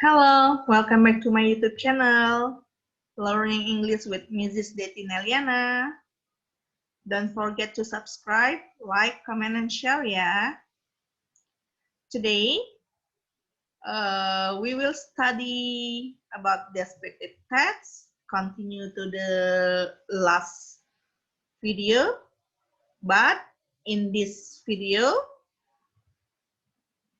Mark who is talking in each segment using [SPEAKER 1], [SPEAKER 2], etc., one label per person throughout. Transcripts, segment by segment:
[SPEAKER 1] Hello, welcome back to my YouTube channel, Learning English with Mrs. Deti Neliana. Don't forget to subscribe, like, comment, and share ya. Today, we will study about descriptive text, continue to the last video, but in this video,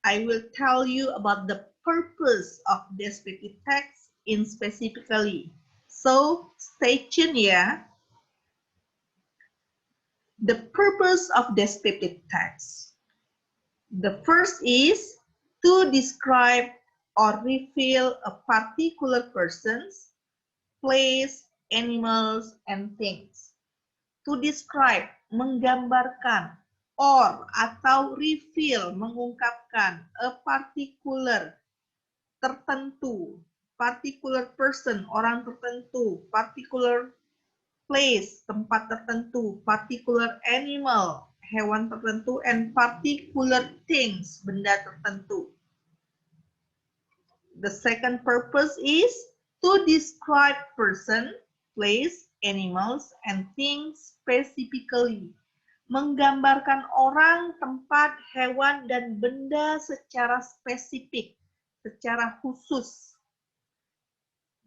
[SPEAKER 1] I will tell you about the purpose of descriptive text in specifically. So stay tuned ya. The purpose of descriptive text. The first is to describe or reveal a particular persons, place, animals, and things. To describe, menggambarkan, or atau reveal, mengungkapkan, a particular, tertentu, particular person, orang tertentu, particular place, tempat tertentu, particular animal, hewan tertentu, and particular things, benda tertentu. The second purpose is to describe person, place, animals, and things specifically. Menggambarkan orang, tempat, hewan, dan benda secara spesifik, secara khusus.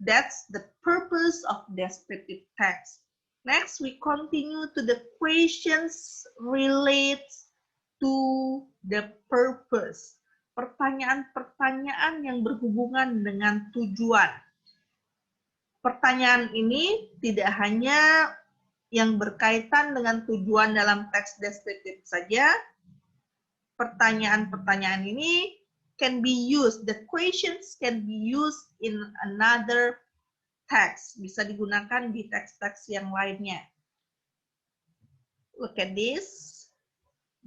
[SPEAKER 1] That's the purpose of descriptive text. Next, we continue to the questions related to the purpose. Pertanyaan-pertanyaan yang berhubungan dengan tujuan. Pertanyaan ini tidak hanya yang berkaitan dengan tujuan dalam teks deskriptif saja. Pertanyaan-pertanyaan ini can be used, the questions can be used in another text, bisa digunakan di teks-teks yang lainnya. Look at this.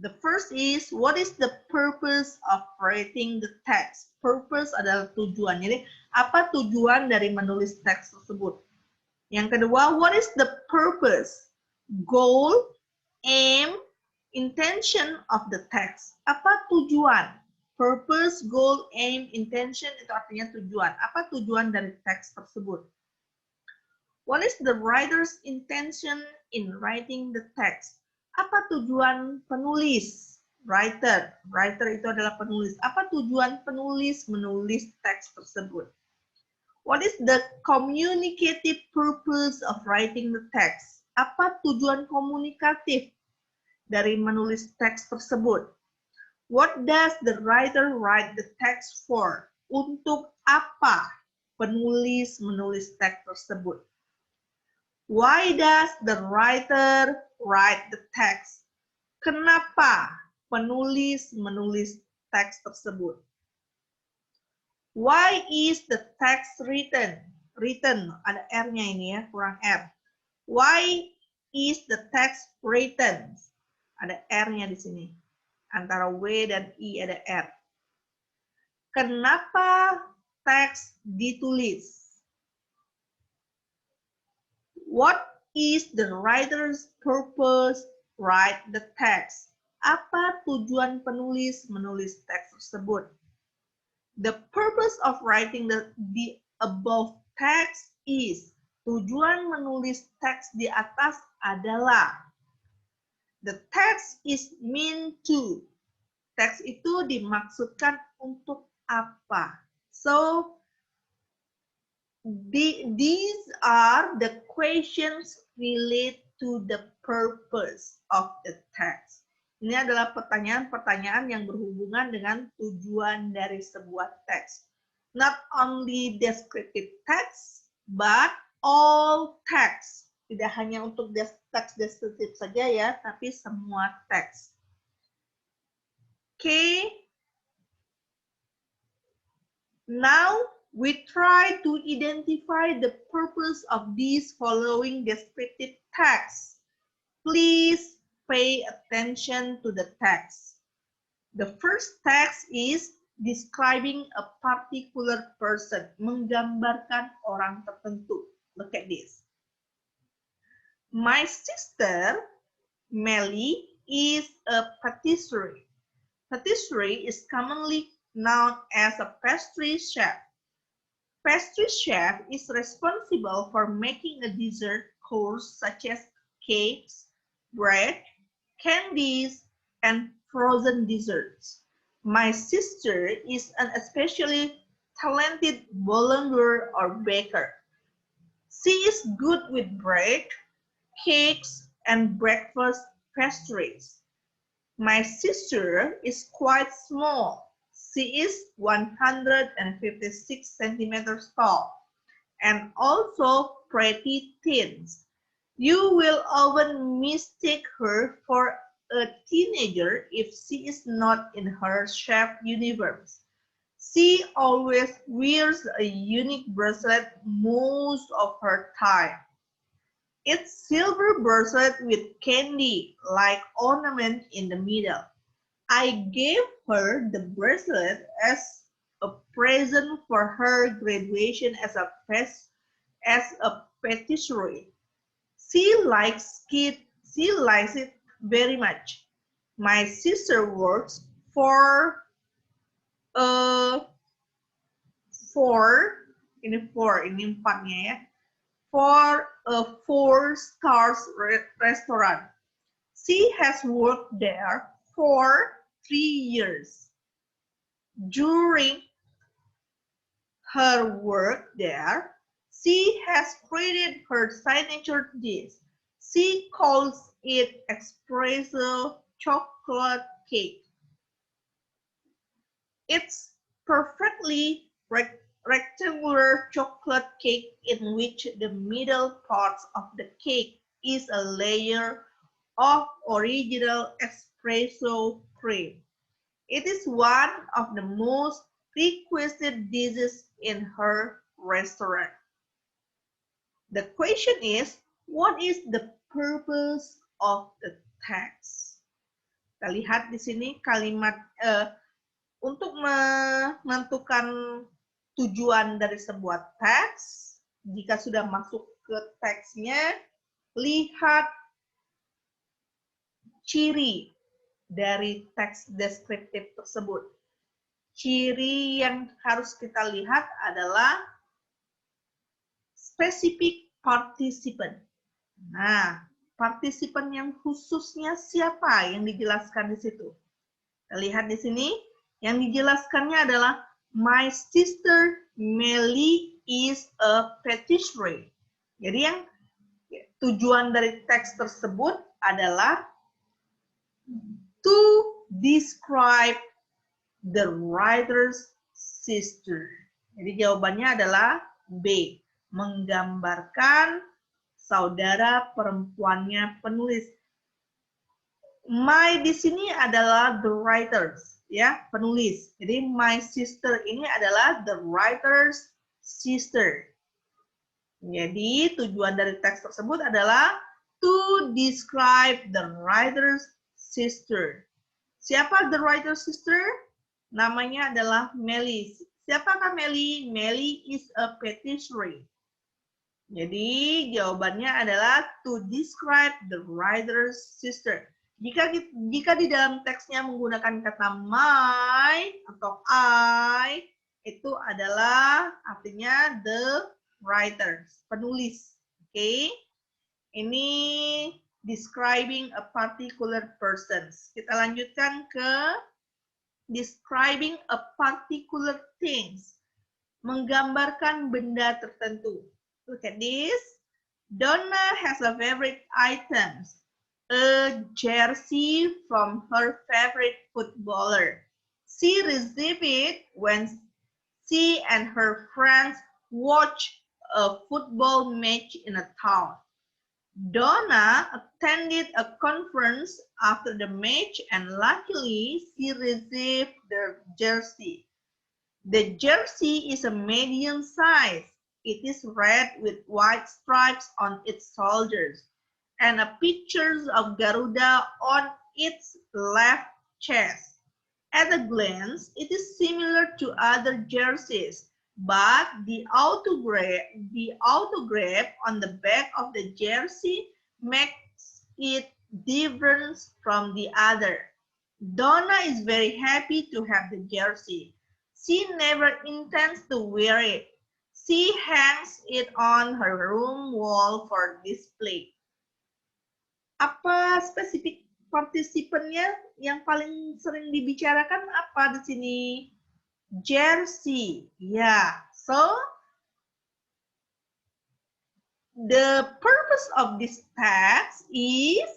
[SPEAKER 1] The first is, what is the purpose of writing the text? Purpose adalah tujuan. Jadi, apa tujuan dari menulis teks tersebut? Yang kedua, what is the purpose, goal, aim, intention of the text? Apa tujuan? Purpose, goal, aim, intention itu artinya tujuan. Apa tujuan dari teks tersebut? What is the writer's intention in writing the text? Apa tujuan penulis? Writer. Writer itu adalah penulis. Apa tujuan penulis menulis teks tersebut? What is the communicative purpose of writing the text? Apa tujuan komunikatif dari menulis teks tersebut? What does the writer write the text for? Untuk apa penulis menulis teks tersebut? Why does the writer write the text? Kenapa penulis menulis teks tersebut? Why is the text written? Written, ada R-nya ini ya, kurang R. Why is the text written? Ada R-nya di sini. Antara W dan I ada R. Kenapa teks ditulis? What is the writer's purpose write the text? Apa tujuan penulis menulis teks tersebut? The purpose of writing the above text is, tujuan menulis teks di atas adalah, the text is meant to, teks itu dimaksudkan untuk apa? So, these are the questions related to the purpose of the text. Ini adalah pertanyaan-pertanyaan yang berhubungan dengan tujuan dari sebuah teks. Not only descriptive text, but all text. Tidak hanya untuk teks deskriptif saja ya, tapi semua teks. Okay. Now, we try to identify the purpose of these following descriptive texts. Please pay attention to the text. The first text is describing a particular person, menggambarkan orang tertentu. Look at this. My sister, Melly, is a patisserie. Patisserie is commonly known as a pastry chef. Pastry chef is responsible for making a dessert course such as cakes, bread, candies, and frozen desserts. My sister is an especially talented boulanger or baker. She is good with bread, cakes, and breakfast pastries. My sister is quite small. She is 156 centimeters tall and also pretty thin. You will often mistake her for a teenager if she is not in her chef universe. She always wears a unique bracelet most of her time. It's silver bracelet with candy-like ornament in the middle. I gave her the bracelet as a present for her graduation as a patisserie. She likes it. She likes it very much. My sister works for a ini empatnya ya, for a 4 stars restaurant. She has worked there for 3 years. During her work there, she has created her signature dish. She calls it espresso chocolate cake. It's perfectly rectangular chocolate cake in which the middle parts of the cake is a layer of original espresso cream. It is one of the most requested dishes in her restaurant. The question is, what is the purpose of the text? Kita lihat di sini kalimat untuk menentukan tujuan dari sebuah teks. Jika sudah masuk ke teksnya, lihat ciri dari teks deskriptif tersebut. Ciri yang harus kita lihat adalah spesifik partisipan. Nah, partisipan yang khususnya siapa yang dijelaskan di situ? Kita lihat di sini, yang dijelaskannya adalah my sister Melly is a patisserie. Jadi yang tujuan dari teks tersebut adalah to describe the writer's sister. Jadi jawabannya adalah B, menggambarkan saudara perempuannya penulis. My di sini adalah the writers, ya, penulis. Jadi my sister ini adalah the writer's sister. Jadi tujuan dari teks tersebut adalah to describe the writer's sister. Siapa the writer's sister? Namanya adalah Melly. Siapakah Melly? Melly is a patisserie. Jadi jawabannya adalah to describe the writer's sister. Jika di dalam teksnya menggunakan kata my atau I, itu adalah artinya the writers, penulis. Oke. Ini describing a particular person. Kita lanjutkan ke describing a particular things. Menggambarkan benda tertentu. Look at this. Donna has a favorite items. A jersey from her favorite footballer. She received it when she and her friends watched a football match in a town. Donna attended a conference after the match and luckily she received the jersey. The jersey is a medium size. It is red with white stripes on its shoulders and a picture of Garuda on its left chest. At a glance, it is similar to other jerseys, but the autograph on the back of the jersey makes it different from the other. Donna is very happy to have the jersey. She never intends to wear it. She hangs it on her room wall for display. Apa spesifik partisipannya yang paling sering dibicarakan apa di sini? Jersey. Ya, so the purpose of this text is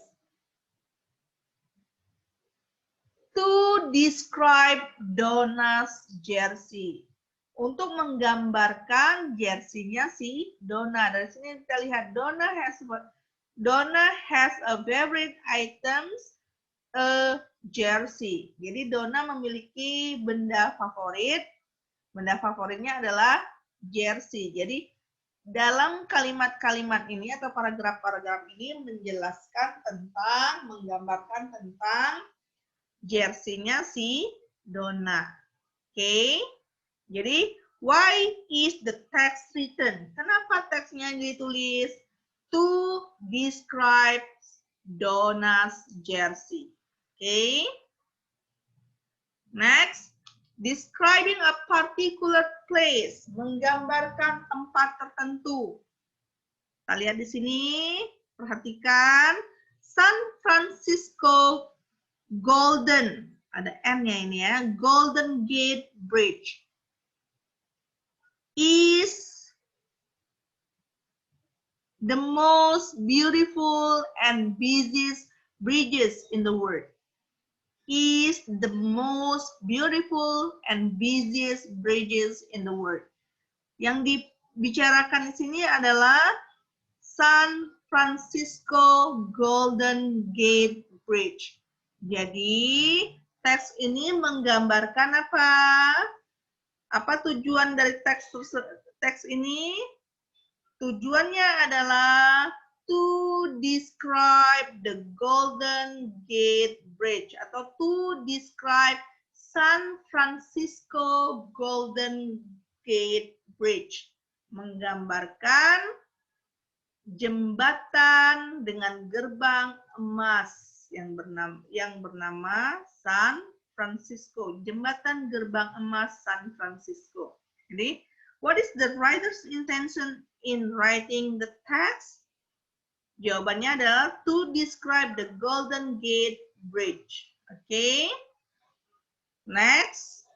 [SPEAKER 1] to describe Donna's jersey. Untuk menggambarkan jersey-nya si Donna. Dari sini kita lihat Donna has a favorite items, a jersey. Jadi Donna memiliki benda favorit. Benda favoritnya adalah jersey. Jadi dalam kalimat-kalimat ini atau paragraf-paragraf ini menjelaskan tentang, menggambarkan tentang jersey-nya si Donna. Oke. Jadi, why is the text written? Kenapa teksnya ditulis? To describe Donna's jersey. Oke. Next, describing a particular place, menggambarkan tempat tertentu. Kita lihat di sini, perhatikan San Francisco Golden, ada N-nya ini ya, Golden Gate Bridge is the most beautiful and busiest bridges in the world. Is the most beautiful and busiest bridges in the world. Yang dibicarakan di sini adalah San Francisco Golden Gate Bridge. Jadi, teks ini menggambarkan apa? Apa tujuan dari teks ini? Tujuannya adalah to describe the Golden Gate Bridge atau to describe San Francisco Golden Gate Bridge. Menggambarkan jembatan dengan gerbang emas yang bernama San Francisco. Jembatan gerbang emas San Francisco. Jadi, what is the writer's intention in writing the text? Jawabannya adalah to describe the Golden Gate Bridge. Okay. Next.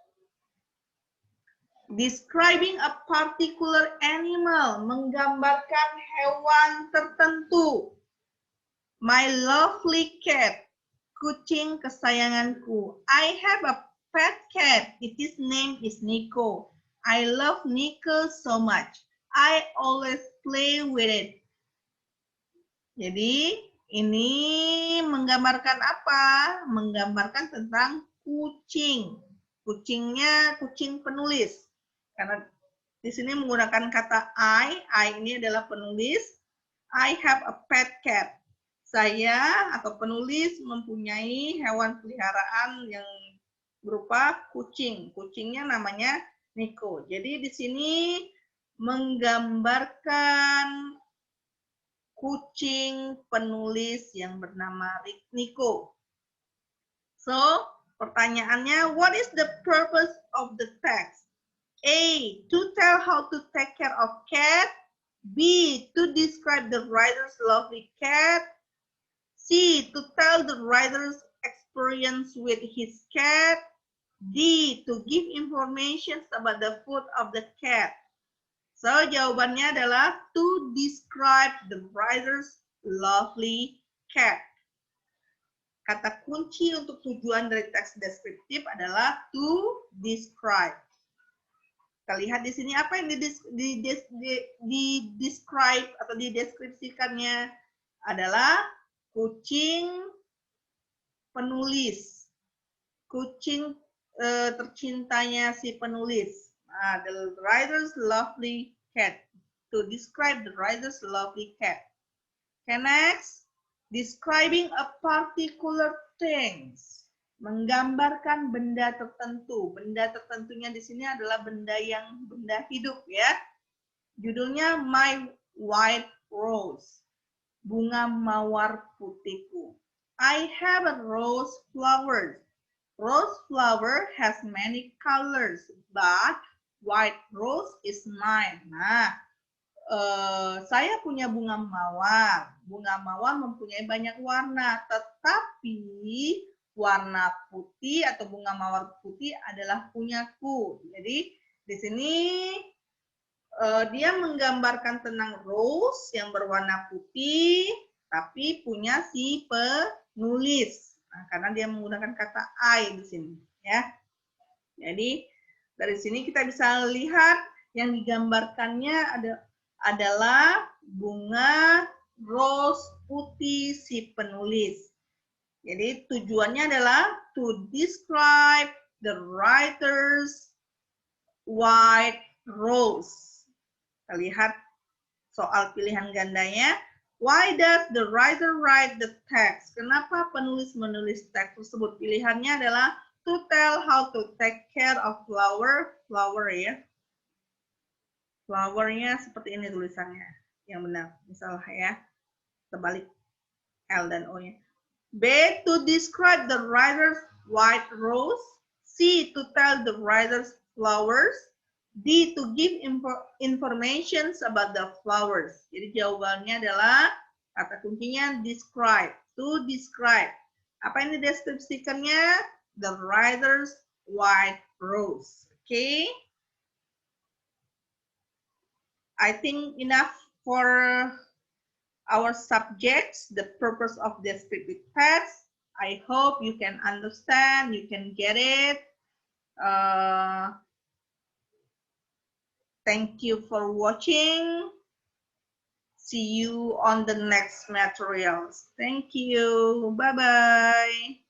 [SPEAKER 1] Describing a particular animal, menggambarkan hewan tertentu. My lovely cat, kucing kesayanganku. I have a pet cat. Its name is Nico. I love Nico so much. I always play with it. Jadi, ini menggambarkan apa? Menggambarkan tentang kucing. Kucingnya kucing penulis. Karena di sini menggunakan kata I ini adalah penulis. I have a pet cat. Saya atau penulis mempunyai hewan peliharaan yang berupa kucing. Kucingnya namanya Nico. Jadi di sini menggambarkan kucing penulis yang bernama Nico. So, pertanyaannya, what is the purpose of the text? A, to tell how to take care of cat. B, to describe the writer's lovely cat. C, to tell the writer's experience with his cat. D, to give information about the food of the cat. So, jawabannya adalah to describe the writer's lovely cat. Kata kunci untuk tujuan dari teks deskriptif adalah to describe. Kita lihat di sini apa yang di-describe atau dideskripsikannya adalah kucing penulis. Kucing tercintanya si penulis. The writer's lovely cat. To describe the writer's lovely cat. Okay, next. Describing a particular things. Menggambarkan benda tertentu. Benda tertentunya di sini adalah benda hidup ya. Judulnya My White Rose. Bunga mawar putihku. I have a rose flower. Rose flower has many colors, but white rose is mine. Nah, saya punya bunga mawar. Bunga mawar mempunyai banyak warna, tetapi warna putih atau bunga mawar putih adalah punyaku. Jadi di sini dia menggambarkan tentang rose yang berwarna putih, tapi punya si penulis. Nah, karena dia menggunakan kata I di sini, ya. Jadi dari sini kita bisa lihat yang digambarkannya adalah bunga rose putih si penulis. Jadi tujuannya adalah to describe the writer's white rose. Kita lihat soal pilihan gandanya. Why does the writer write the text? Kenapa penulis menulis teks tersebut? Pilihannya adalah to tell how to take care of flower ya. Flowernya seperti ini tulisannya yang benar. Misalnya ya, terbalik L dan O-nya. B, to describe the writer's white rose. C, to tell the writer's flowers. D, to give information about the flowers. Jadi jawabannya adalah kata kuncinya describe. To describe. Apa yang dideskripsikannya? The writer's white rose. Okay. I think enough for our subjects, the purpose of descriptive text. I hope you can understand, you can get it. Thank you for watching. See you on the next materials. Thank you. Bye-bye.